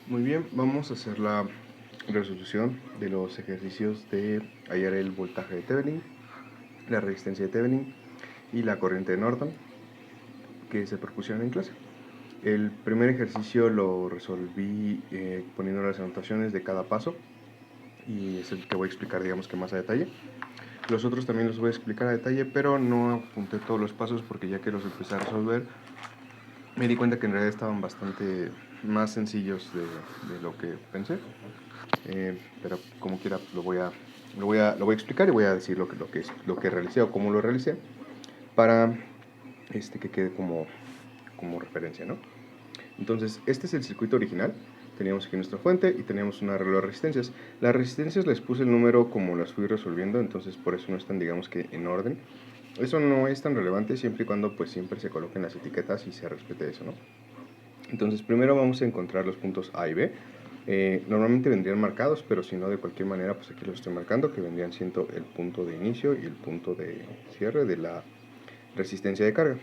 Muy bien, vamos a hacer la resolución de los ejercicios de hallar el voltaje de Thevenin, la resistencia de Thevenin y la corriente de Norton que se propusieron en clase. El primer ejercicio lo resolví poniendo las anotaciones de cada paso y es el que voy a explicar, digamos que más a detalle. Los otros también los voy a explicar a detalle, pero no apunté todos los pasos porque ya que los empecé a resolver me di cuenta que en realidad estaban bastante más sencillos de lo que pensé. Pero como quiera lo voy a explicar y voy a decir lo que realicé o cómo lo realicé para que quede como referencia, ¿no? Entonces, este es el circuito original. Teníamos aquí nuestra fuente y teníamos un arreglo de resistencias. Las resistencias les puse el número como las fui resolviendo, entonces por eso no están, digamos que en orden. Eso no es tan relevante siempre y cuando pues siempre se coloquen las etiquetas y se respete eso, ¿no? Entonces primero vamos a encontrar los puntos A y B. Normalmente vendrían marcados, pero si no, de cualquier manera, pues aquí los estoy marcando, que vendrían siendo el punto de inicio y el punto de cierre de la resistencia de carga.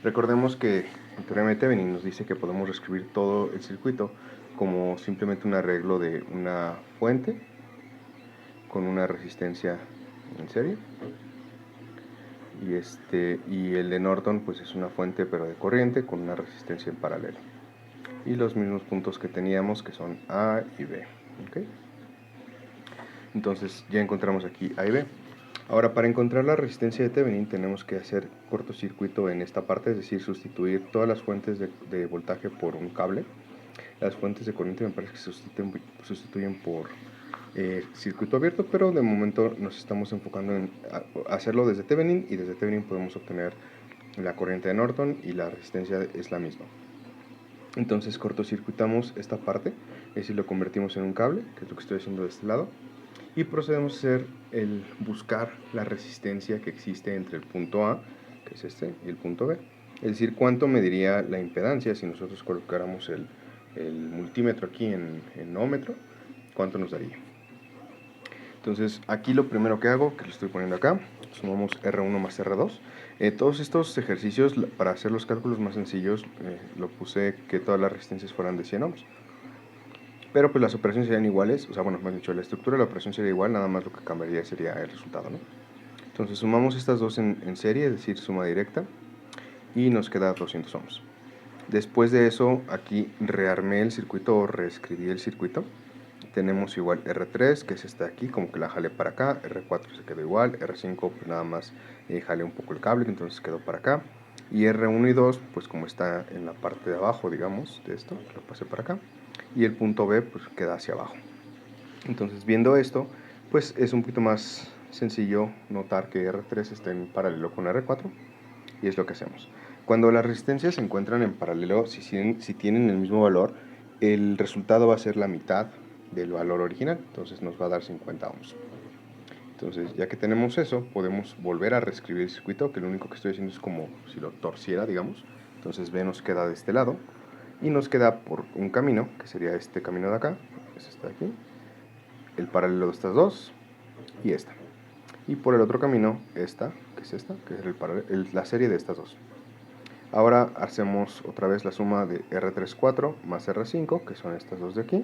Recordemos que el teorema de Thevenin nos dice que podemos reescribir todo el circuito como simplemente un arreglo de una fuente con una resistencia en serie. Y el de Norton pues es una fuente pero de corriente con una resistencia en paralelo. Y los mismos puntos que teníamos, que son A y B. ¿Okay? Entonces ya encontramos aquí A y B. Ahora, para encontrar la resistencia de Thevenin tenemos que hacer cortocircuito en esta parte, es decir, sustituir todas las fuentes de voltaje por un cable. Las fuentes de corriente me parece que se sustituyen por circuito abierto, pero de momento nos estamos enfocando en hacerlo desde Thevenin, y desde Thevenin podemos obtener la corriente de Norton y la resistencia es la misma. Entonces cortocircuitamos esta parte, es decir, lo convertimos en un cable, que es lo que estoy haciendo de este lado, y procedemos a hacer el buscar la resistencia que existe entre el punto A, que es este, y el punto B. Es decir, cuánto mediría la impedancia si nosotros colocáramos el multímetro aquí en ohmmetro, cuánto nos daría. Entonces aquí lo primero que hago, que lo estoy poniendo acá, sumamos R1 más R2. Todos estos ejercicios, para hacer los cálculos más sencillos, lo puse que todas las resistencias fueran de 100 ohms. Pero pues las operaciones serían iguales, o sea, bueno, más dicho, la estructura de la operación sería igual, nada más lo que cambiaría sería el resultado, ¿no? Entonces sumamos estas dos en serie, es decir, suma directa, y nos queda 200 ohms. Después de eso, aquí rearmé el circuito o reescribí el circuito. Tenemos igual R3, que es esta de aquí, como que la jalé para acá, R4 se quedó igual, R5 pues nada más jalé un poco el cable, entonces quedó para acá, y R1 y 2 pues como está en la parte de abajo, digamos, de esto, lo pasé para acá, y el punto B pues queda hacia abajo. Entonces viendo esto, pues es un poquito más sencillo notar que R3 está en paralelo con R4, y es lo que hacemos. Cuando las resistencias se encuentran en paralelo, si tienen el mismo valor, el resultado va a ser la mitad del valor original, entonces nos va a dar 50 ohms. Entonces, ya que tenemos eso, podemos volver a reescribir el circuito, que lo único que estoy haciendo es como si lo torciera, digamos. Entonces B nos queda de este lado, y nos queda por un camino, que sería este camino de acá, es este de aquí, el paralelo de estas dos, y esta. Y por el otro camino, esta, que es esta, que es la serie de estas dos. Ahora hacemos otra vez la suma de R34 más R5, que son estas dos de aquí,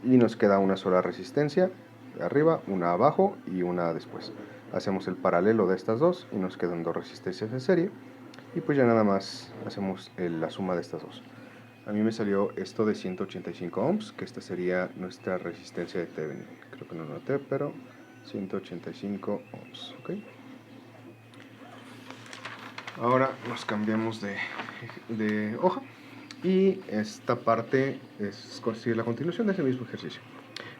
y nos queda una sola resistencia de arriba, una abajo y una después. Hacemos el paralelo de estas dos y nos quedan dos resistencias en serie, y pues ya nada más hacemos la suma de estas dos. A mí me salió esto de 185 ohms, que esta sería nuestra resistencia de Thevenin. Creo que no lo noté, pero 185 ohms, ¿ok? Ahora nos cambiamos de hoja, y esta parte es conseguir la continuación de ese mismo ejercicio.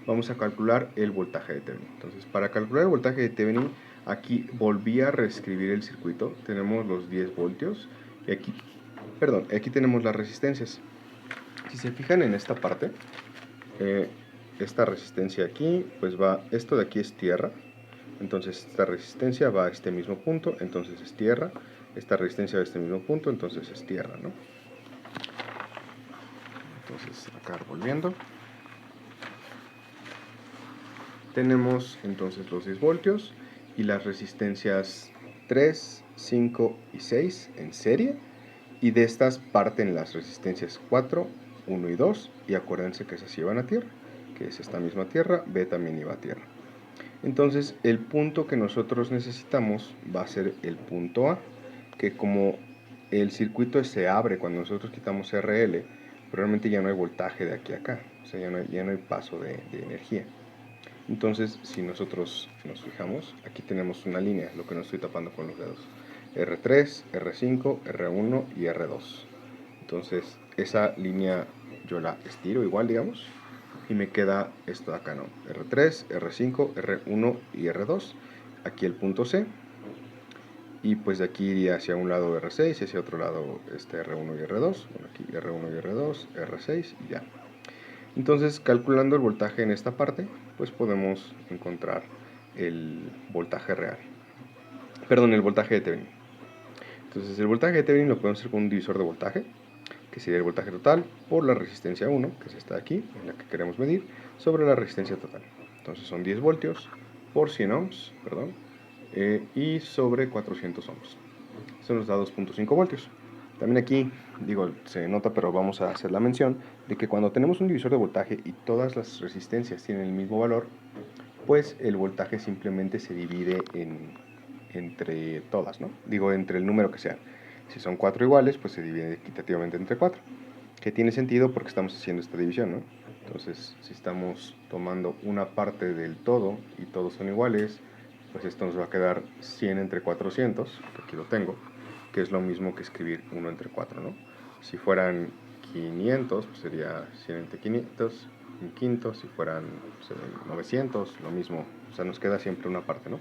Vamos a calcular el voltaje de Thevenin. Entonces, para calcular el voltaje de Thevenin, aquí volví a reescribir el circuito. Tenemos los 10 voltios y aquí tenemos las resistencias. Si se fijan en esta parte, esta resistencia aquí, pues va, esto de aquí es tierra, entonces esta resistencia va a este mismo punto, entonces es tierra. Esta resistencia va a este mismo punto, entonces es tierra, ¿no? Entonces acá volviendo, tenemos entonces los 10 voltios y las resistencias 3, 5 y 6 en serie, y de estas parten las resistencias 4 1 y 2, y acuérdense que esas iban a tierra, que es esta misma tierra, B también iba a tierra. Entonces el punto que nosotros necesitamos va a ser el punto A, que como el circuito se abre cuando nosotros quitamos RL, realmente ya no hay voltaje de aquí a acá, o sea, ya no hay paso de energía. Entonces, si nosotros nos fijamos, aquí tenemos una línea, lo que no estoy tapando con los dedos. R3, R5, R1 y R2. Entonces, esa línea yo la estiro igual, digamos, y me queda esto de acá, ¿no? R3, R5, R1 y R2. Aquí el punto C. Y pues de aquí iría hacia un lado R6 y hacia otro lado R1 y R2. Bueno, aquí R1 y R2, R6 y ya. Entonces, calculando el voltaje en esta parte, pues podemos encontrar el voltaje real. Perdón, el voltaje de Thevenin. Entonces, el voltaje de Thevenin lo podemos hacer con un divisor de voltaje, que sería el voltaje total por la resistencia 1, que es esta de aquí, en la que queremos medir, sobre la resistencia total. Entonces son 10 voltios por 100 ohms, perdón, y sobre 400 ohms. Eso nos da 2.5 voltios. También aquí, digo, se nota, pero vamos a hacer la mención de que cuando tenemos un divisor de voltaje y todas las resistencias tienen el mismo valor, pues el voltaje simplemente se divide entre todas, ¿no? Digo, entre el número que sea. Si son 4 iguales, pues se divide equitativamente entre 4. Que tiene sentido porque estamos haciendo esta división, ¿no? Entonces, si estamos tomando una parte del todo y todos son iguales, pues esto nos va a quedar 100 entre 400, que aquí lo tengo, que es lo mismo que escribir 1 entre 4, ¿no? Si fueran 500, pues sería 100 entre 500, un quinto. Si fueran 900, lo mismo. O sea, nos queda siempre una parte, ¿no?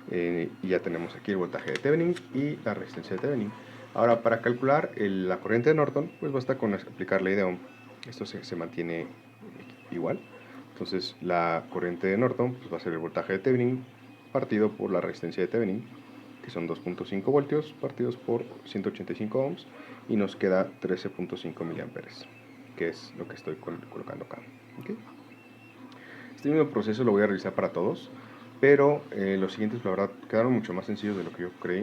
Y ya tenemos aquí el voltaje de Thevenin y la resistencia de Thevenin. Ahora, para calcular la corriente de Norton, pues basta con aplicar ley de Ohm. Esto se mantiene igual. Entonces, la corriente de Norton pues va a ser el voltaje de Thevenin partido por la resistencia de Thevenin, que son 2.5 voltios partidos por 185 ohms, y nos queda 13.5 miliamperes, que es lo que estoy colocando acá. ¿Okay? Este mismo proceso lo voy a realizar para todos, pero los siguientes, la verdad, quedaron mucho más sencillos de lo que yo creí.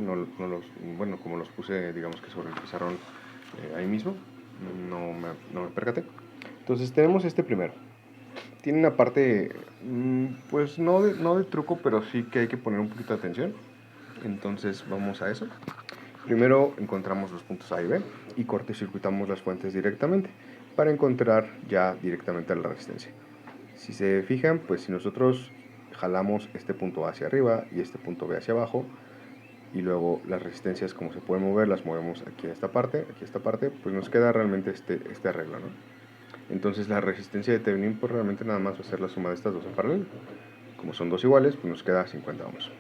Bueno, como los puse, digamos que sobre el pizarrón ahí mismo, no me percaté. Entonces tenemos este primero. Tiene una parte, pues no de truco, pero sí que hay que poner un poquito de atención. Entonces vamos a eso. Primero encontramos los puntos A y B y cortocircuitamos las fuentes directamente para encontrar ya directamente la resistencia. Si se fijan, pues si nosotros jalamos este punto A hacia arriba y este punto B hacia abajo, y luego las resistencias, como se pueden mover, las movemos aquí en esta parte, pues nos queda realmente este arreglo, ¿no? Entonces la resistencia de Thevenin pues realmente nada más va a ser la suma de estas dos en paralelo. Como son dos iguales, pues nos queda 50 ohms.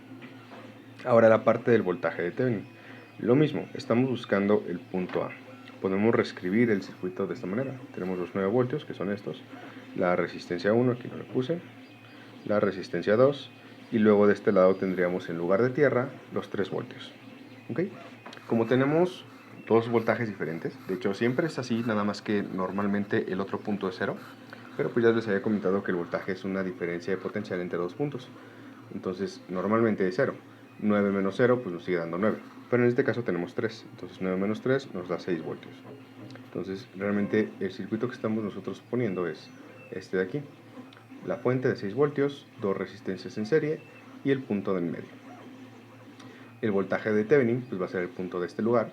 Ahora la parte del voltaje de Thevenin. Lo mismo, estamos buscando el punto A. Podemos reescribir el circuito de esta manera. Tenemos los 9 voltios, que son estos. La resistencia 1, aquí no lo puse. La resistencia 2. Y luego de este lado tendríamos en lugar de tierra los 3 voltios. ¿Okay? Como tenemos dos voltajes diferentes, de hecho siempre es así, nada más que normalmente el otro punto es 0, pero pues ya les había comentado que el voltaje es una diferencia de potencial entre dos puntos. Entonces normalmente es 0. 9 menos 0 pues nos sigue dando 9. Pero en este caso tenemos 3. Entonces 9 menos 3 nos da 6 voltios. Entonces realmente el circuito que estamos nosotros poniendo es este de aquí. La fuente de 6 voltios, dos resistencias en serie y el punto del medio. El voltaje de Thevenin pues va a ser el punto de este lugar.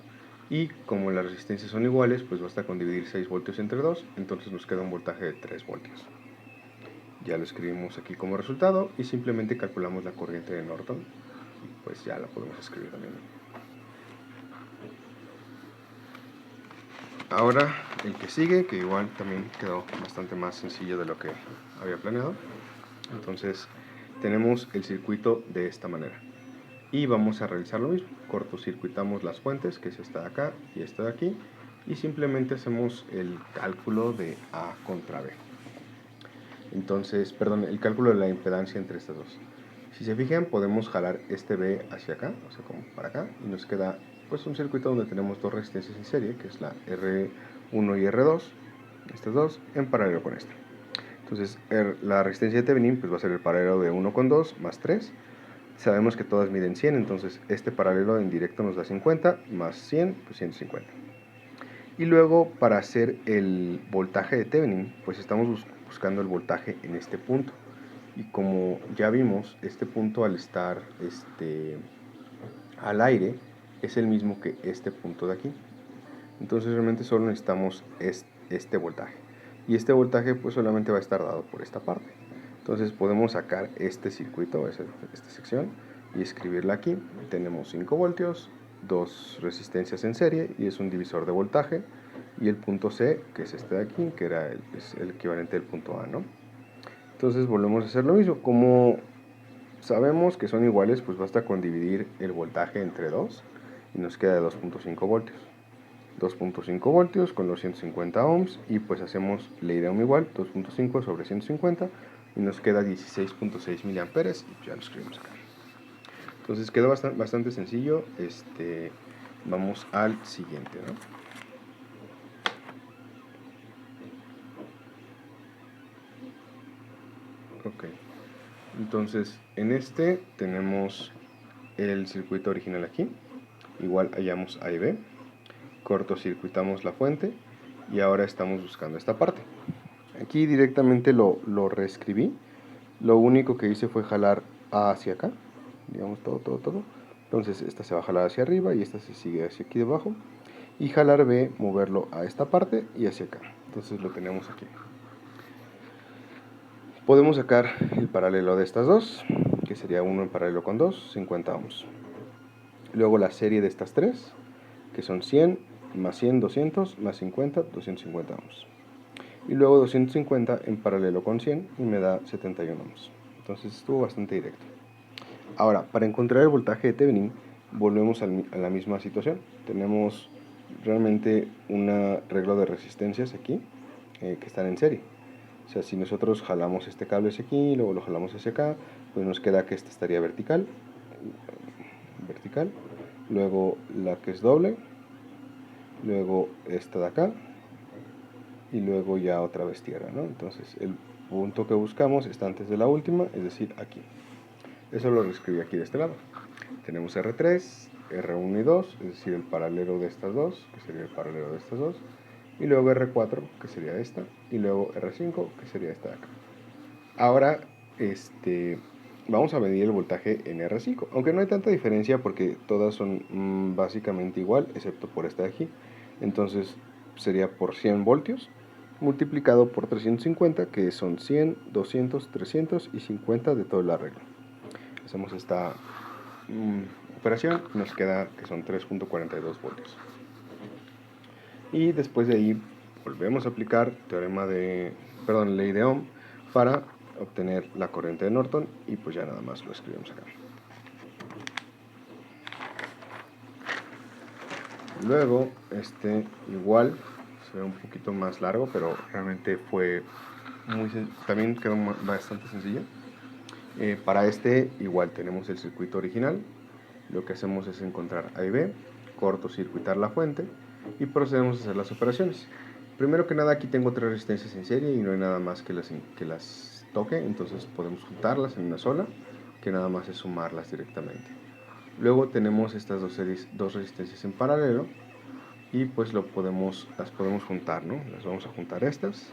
Y como las resistencias son iguales, pues basta con dividir 6 voltios entre 2. Entonces nos queda un voltaje de 3 voltios. Ya lo escribimos aquí como resultado y simplemente calculamos la corriente de Norton. Y pues ya la podemos escribir también. Ahora el que sigue, que igual también quedó bastante más sencillo de lo que había planeado. Entonces tenemos el circuito de esta manera. Y vamos a realizar lo mismo. Cortocircuitamos las fuentes, que es esta de acá y esta de aquí. Y simplemente hacemos el cálculo de A contra B. Entonces, perdón, el cálculo de la impedancia entre estas dos. Si se fijan, podemos jalar este B hacia acá, o sea, como para acá, y nos queda pues un circuito donde tenemos dos resistencias en serie, que es la R1 y R2, estas dos, en paralelo con esta. Entonces, la resistencia de Thevenin pues va a ser el paralelo de 1 con 2 más 3. Sabemos que todas miden 100, entonces este paralelo en directo nos da 50, más 100, pues 150. Y luego, para hacer el voltaje de Thevenin, pues estamos buscando el voltaje en este punto. Y como ya vimos, este punto al estar al aire es el mismo que este punto de aquí. Entonces realmente solo necesitamos este voltaje. Y este voltaje pues solamente va a estar dado por esta parte. Entonces podemos sacar este circuito, esta sección, y escribirla aquí. Tenemos 5 voltios, 2 resistencias en serie y es un divisor de voltaje. Y el punto C, que es este de aquí, que era el equivalente del punto A, ¿no? Entonces volvemos a hacer lo mismo. Como sabemos que son iguales, pues basta con dividir el voltaje entre 2 y nos queda de 2.5 voltios. 2.5 voltios con los 150 ohms y pues hacemos ley de ohm igual 2.5 sobre 150 y nos queda 16.6 miliamperes y ya lo escribimos acá. Entonces quedó bastante sencillo. Vamos al siguiente, ¿no? Ok, entonces en este tenemos el circuito original aquí, igual hallamos A y B, cortocircuitamos la fuente y ahora estamos buscando esta parte. Aquí directamente lo reescribí. Lo único que hice fue jalar A hacia acá, digamos todo. Entonces esta se va a jalar hacia arriba y esta se sigue hacia aquí debajo. Y jalar B, moverlo a esta parte y hacia acá. Entonces lo tenemos aquí. Podemos sacar el paralelo de estas dos, que sería 1 en paralelo con 2, 50 ohms. Luego la serie de estas tres, que son 100 más 100, 200 más 50, 250 ohms. Y luego 250 en paralelo con 100 y me da 71 ohms. Entonces estuvo bastante directo. Ahora, para encontrar el voltaje de Thevenin, volvemos a la misma situación. Tenemos realmente un arreglo de resistencias aquí que están en serie. O sea, si nosotros jalamos este cable hacia aquí y luego lo jalamos hacia acá, pues nos queda que esta estaría vertical, luego la que es doble, luego esta de acá y luego ya otra vez tierra, ¿no? Entonces el punto que buscamos está antes de la última, es decir, aquí. Eso lo reescribí aquí de este lado. Tenemos R3, R1 y 2, es decir, el paralelo de estas dos, que sería el paralelo de estas dos, y luego R4, que sería esta, y luego R5, que sería esta de acá. Ahora, vamos a medir el voltaje en R5, aunque no hay tanta diferencia porque todas son básicamente igual, excepto por esta de aquí. Entonces sería por 100 voltios multiplicado por 350, que son 100, 200, 300 y 50 de todo el arreglo. Hacemos esta operación y nos queda que son 3.42 voltios. Y después de ahí volvemos a aplicar ley de Ohm para obtener la corriente de Norton y pues ya nada más lo escribimos acá. Luego, igual se ve un poquito más largo, pero realmente fue también quedó bastante sencillo. Para igual tenemos el circuito original. Lo que hacemos es encontrar A y B, cortocircuitar la fuente y procedemos a hacer las operaciones. Primero que nada, aquí tengo 3 resistencias en serie y no hay nada más que las toque, entonces podemos juntarlas en una sola, que nada más es sumarlas directamente. Luego tenemos estas dos resistencias en paralelo y pues las podemos juntar, ¿no? Las vamos a juntar estas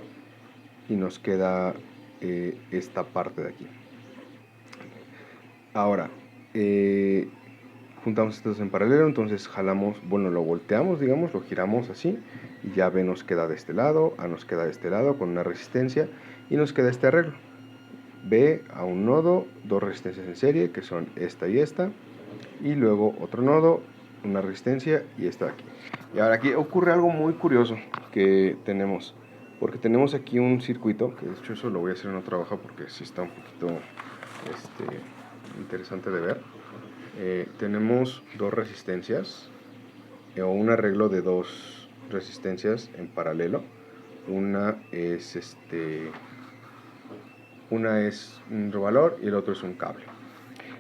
y nos queda esta parte de aquí. Ahora, juntamos estos en paralelo, entonces jalamos, lo volteamos, digamos, lo giramos así, y ya B nos queda de este lado, A nos queda de este lado con una resistencia, y nos queda este arreglo. B a un nodo, 2 resistencias en serie, que son esta, y luego otro nodo, una resistencia, y esta de aquí. Y ahora aquí ocurre algo muy curioso que tenemos, porque tenemos aquí un circuito, que de hecho eso lo voy a hacer en otra hoja porque sí está un poquito interesante de ver. Tenemos 2 resistencias o un arreglo de 2 resistencias en paralelo. Una es un valor y el otro es un cable.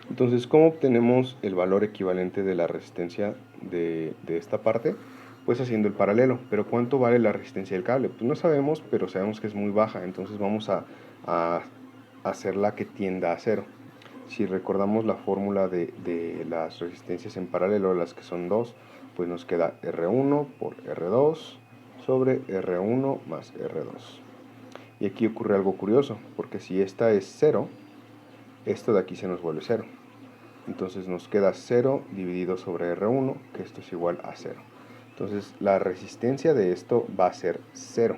Entonces, ¿cómo obtenemos el valor equivalente de la resistencia de esta parte? Pues haciendo el paralelo. Pero ¿cuánto vale la resistencia del cable? Pues no sabemos, pero sabemos que es muy baja. Entonces vamos a hacerla que tienda a 0. Si recordamos la fórmula de las resistencias en paralelo, las que son 2, pues nos queda R1 por R2 sobre R1 más R2. Y aquí ocurre algo curioso, porque si esta es 0, esto de aquí se nos vuelve 0. Entonces nos queda 0 dividido sobre R1, que esto es igual a 0. Entonces la resistencia de esto va a ser 0.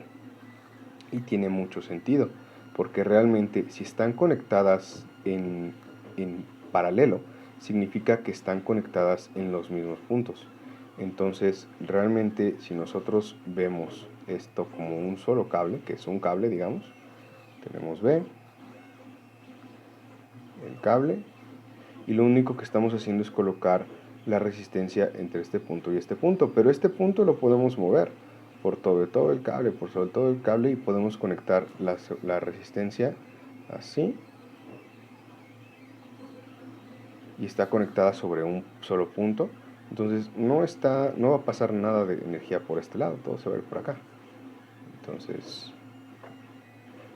Y tiene mucho sentido, porque realmente si están conectadas en paralelo, significa que están conectadas en los mismos puntos. Entonces realmente si nosotros vemos esto como un solo cable, que es un cable, digamos, tenemos B, el cable, y lo único que estamos haciendo es colocar la resistencia entre este punto y este punto, pero este punto lo podemos mover por todo el cable, por sobre todo el cable, y podemos conectar la resistencia así, y está conectada sobre un solo punto. Entonces no va a pasar nada de energía por este lado, todo se va a ir por acá. Entonces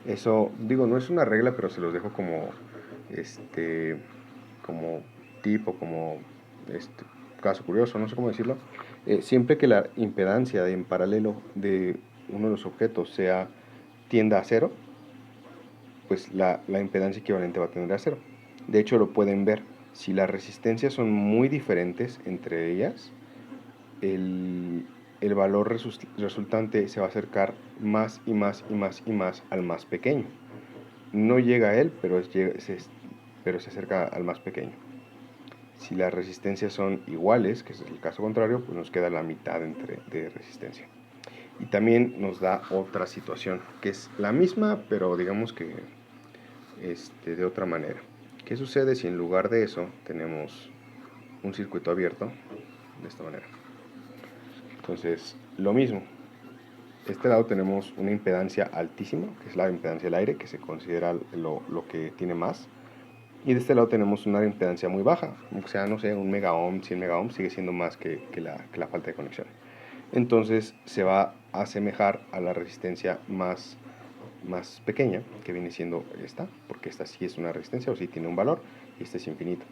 eso, digo, no es una regla, pero se los dejo como como tip o como caso curioso, no sé cómo decirlo. Siempre que la impedancia en paralelo de uno de los objetos tienda a 0, pues la impedancia equivalente va a tender a 0. De hecho, lo pueden ver. Si las resistencias son muy diferentes entre ellas, el valor resultante se va a acercar más y más y más y más al más pequeño. No llega a él, pero se acerca al más pequeño. Si las resistencias son iguales, que es el caso contrario, pues nos queda la mitad de resistencia. Y también nos da otra situación, que es la misma, pero digamos que de otra manera. ¿Qué sucede si en lugar de eso tenemos un circuito abierto de esta manera? Entonces, lo mismo. De este lado tenemos una impedancia altísima, que es la impedancia del aire, que se considera lo que tiene más. Y de este lado tenemos una impedancia muy baja, o sea, no sé, 1 megaohm, 100 megaohm, sigue siendo más que la falta de conexión. Entonces se va a asemejar a la resistencia más pequeña, que viene siendo esta, porque esta sí es una resistencia o sí tiene un valor, y este es infinito.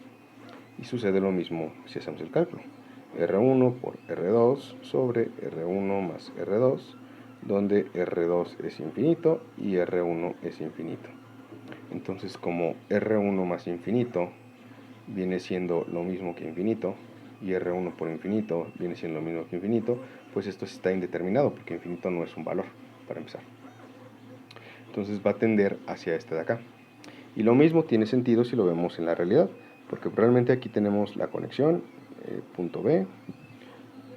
Y sucede lo mismo si hacemos el cálculo. R1 por R2 sobre R1 más R2, donde R2 es infinito y R1 es infinito. Entonces, como R1 más infinito viene siendo lo mismo que infinito, y R1 por infinito viene siendo lo mismo que infinito, pues esto está indeterminado, porque infinito no es un valor, para empezar. Entonces va a tender hacia este de acá. Y lo mismo tiene sentido si lo vemos en la realidad, porque realmente aquí tenemos la conexión, punto B,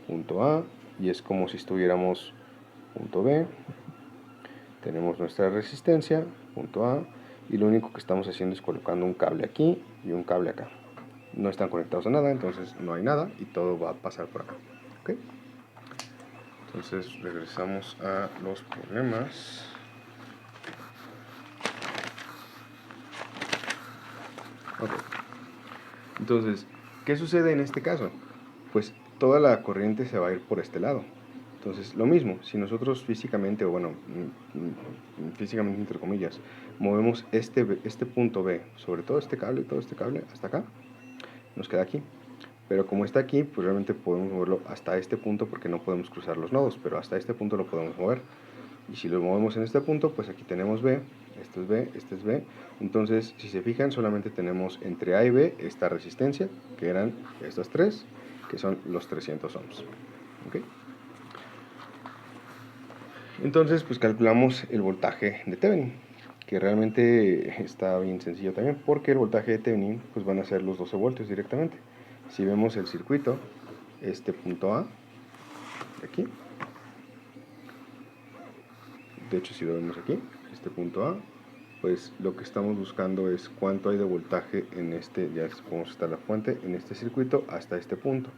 punto A, y es como si estuviéramos punto B, tenemos nuestra resistencia, punto A, y lo único que estamos haciendo es colocando un cable aquí y un cable acá. No están conectados a nada, entonces no hay nada y todo va a pasar por acá. ¿Okay? Entonces regresamos a los problemas. Okay. Entonces, ¿qué sucede en este caso? Pues toda la corriente se va a ir por este lado. Entonces, lo mismo, si nosotros físicamente, o bueno, físicamente entre comillas, movemos este punto B sobre todo este cable hasta acá, nos queda aquí. Pero como está aquí, pues realmente podemos moverlo hasta este punto porque no podemos cruzar los nodos, pero hasta este punto lo podemos mover. Y si lo movemos en este punto, pues aquí tenemos B, este es B, este es B. Entonces, si se fijan, solamente tenemos entre A y B esta resistencia, que eran estas tres, que son los 300 ohms. ¿Okay? Entonces, pues calculamos el voltaje de Thevenin, que realmente está bien sencillo también, porque el voltaje de Thevenin pues van a ser los 12 voltios directamente. Si vemos el circuito, este punto A, de aquí, de hecho si lo vemos aquí, este punto A, pues lo que estamos buscando es cuánto hay de voltaje en ya cómo está la fuente, en este circuito hasta este punto.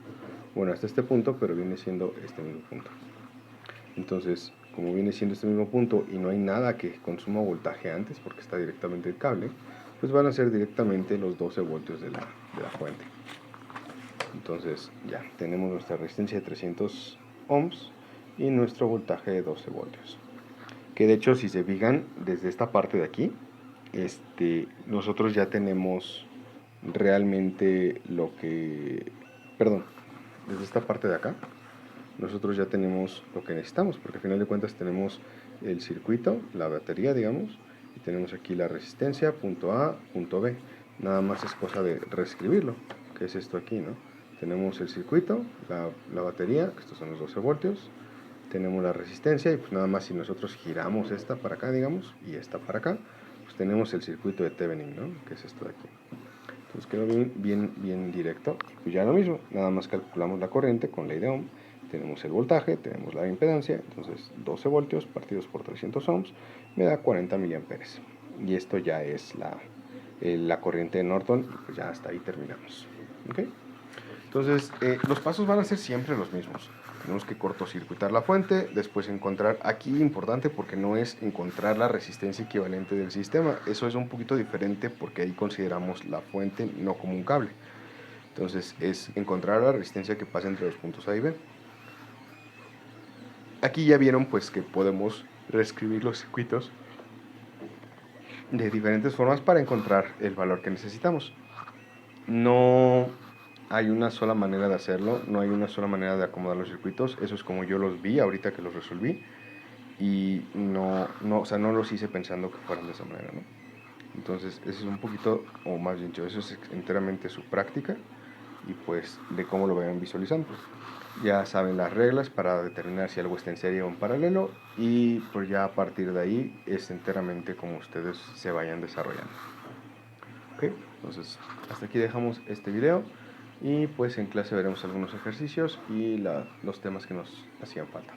Bueno, hasta este punto, pero viene siendo este mismo punto. Entonces, como viene siendo este mismo punto y no hay nada que consuma voltaje antes porque está directamente el cable, pues van a ser directamente los 12 voltios de la fuente. Entonces ya tenemos nuestra resistencia de 300 ohms y nuestro voltaje de 12 voltios. Que de hecho, si se fijan, desde esta parte de aquí, nosotros ya tenemos realmente desde esta parte de acá, nosotros ya tenemos lo que necesitamos, porque al final de cuentas tenemos el circuito, la batería, digamos, y tenemos aquí la resistencia, punto A, punto B. Nada más es cosa de reescribirlo, que es esto aquí, ¿no? Tenemos el circuito, la batería, que estos son los 12 voltios, tenemos la resistencia y pues nada más si nosotros giramos esta para acá, digamos, y esta para acá, pues tenemos el circuito de Thevenin, ¿no? Que es esto de aquí. Entonces quedó bien directo. Pues ya lo mismo, nada más calculamos la corriente con ley de Ohm. Tenemos el voltaje, tenemos la impedancia, entonces 12 voltios partidos por 300 ohms me da 40 miliamperes. Y esto ya es la corriente de Norton, y pues ya hasta ahí terminamos. ¿Okay? Entonces, los pasos van a ser siempre los mismos. Tenemos que cortocircuitar la fuente, después encontrar, aquí importante porque no es encontrar la resistencia equivalente del sistema, eso es un poquito diferente porque ahí consideramos la fuente no como un cable. Entonces es encontrar la resistencia que pasa entre los puntos A y B. Aquí ya vieron pues que podemos reescribir los circuitos de diferentes formas para encontrar el valor que necesitamos. No hay una sola manera de hacerlo, no hay una sola manera de acomodar los circuitos, eso es como yo los vi ahorita que los resolví y o sea, no los hice pensando que fueran de esa manera, ¿no? Entonces, eso es un poquito, o más bien dicho, eso es enteramente su práctica y pues de cómo lo vayan visualizando. Ya saben las reglas para determinar si algo está en serie o en paralelo y pues ya a partir de ahí es enteramente como ustedes se vayan desarrollando. Ok, entonces hasta aquí dejamos este video y pues en clase veremos algunos ejercicios y los temas que nos hacían falta.